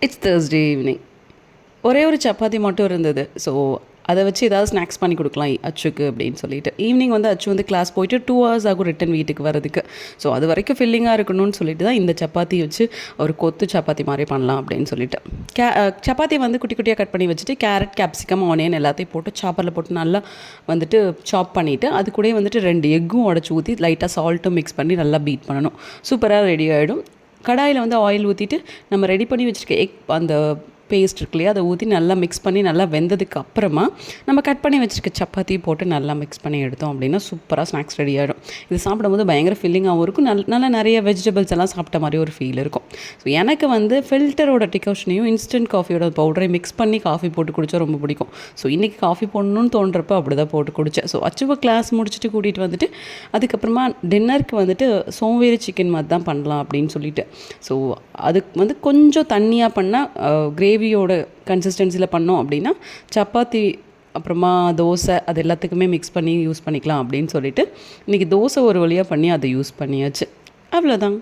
It's Thursday evening. ஒரே ஒரு சப்பாத்தி மட்டும் இருந்தது. ஸோ அதை வச்சு ஏதாவது ஸ்நாக்ஸ் பண்ணி கொடுக்கலாம் அச்சுக்கு அப்படின்னு சொல்லிட்டு. ஈவினிங் வந்து அச்சு வந்து கிளாஸ் போயிட்டு 2 hours ஆகும் ரிட்டன் வீட்டுக்கு வரதுக்கு. ஸோ அது வரைக்கும் ஃபில்லிங்காக இருக்கணும்னு சொல்லிட்டு தான் இந்த சப்பாத்தி வச்சு ஒரு கொத்து சப்பாத்தி மாதிரி பண்ணலாம் அப்படின்னு சொல்லிட்டு. சப்பாத்தியை வந்து குட்டி குட்டியாக கட் பண்ணி வச்சுட்டு கேரட், கேப்சிகம், ஆனியன் எல்லாத்தையும் போட்டு சாப்பரில் போட்டு நல்லா வந்துட்டு சாப் பண்ணிவிட்டு அது கூட வந்துட்டு 2 எக்கும் உடச்சி ஊற்றி லைட்டாக சால்ட்டும் மிக்ஸ் பண்ணி நல்லா பீட் பண்ணணும். சூப்பராக ரெடி ஆகிடும். கடாயில் வந்து ஆயில் ஊற்றிட்டு நம்ம ரெடி பண்ணி வச்சுருக்க அந்த பேஸ்ட் இருக்கு இல்லையா, அதை ஊற்றி நல்லா மிக்ஸ் பண்ணி நல்லா வெந்ததுக்கு அப்புறமா நம்ம கட் பண்ணி வச்சுருக்க சப்பாத்தியை போட்டு நல்லா மிக்ஸ் பண்ணி எடுத்தோம் அப்படின்னா சூப்பராக ஸ்நாக்ஸ் ரெடி ஆகிடும். இது சாப்பிடும்போது பயங்கர ஃபில்லிங்காகவும் இருக்கும். நல்லா நிறைய வெஜிடபிள்ஸ் எல்லாம் சாப்பிட்ட மாதிரி ஒரு ஃபீல் இருக்கும். ஸோ எனக்கு வந்து ஃபில்டரோட டிகாஷனையும் இன்ஸ்டன்ட் காஃபியோட பவுடரை மிக்ஸ் பண்ணி காஃபி போட்டு குடித்தா ரொம்ப பிடிக்கும். ஸோ இன்றைக்கி காஃபி போடணும்னு தோன்றப்போ அப்படி தான் போட்டு குடித்தேன். ஸோ அச்சுவை கிளாஸ் முடிச்சுட்டு கூட்டிகிட்டு வந்துட்டு அதுக்கப்புறமா டின்னருக்கு வந்துட்டு சோம்பேறி சிக்கன் மாதிரி தான் பண்ணலாம் அப்படின்னு சொல்லிட்டு. ஸோ அதுக்கு வந்து கொஞ்சம் தண்ணியாக பண்ணால் கிரேவியோட கன்சிஸ்டன்சியில் பண்ணோம் அப்படின்னா சப்பாத்தி அப்புறமா தோசை அது எல்லாத்துக்குமே மிக்ஸ் பண்ணி யூஸ் பண்ணிக்கலாம் அப்படின்னு சொல்லிட்டு இன்றைக்கி தோசை ஒரு வழியாக பண்ணி அதை யூஸ் பண்ணியாச்சு. அவ்வளோதான்.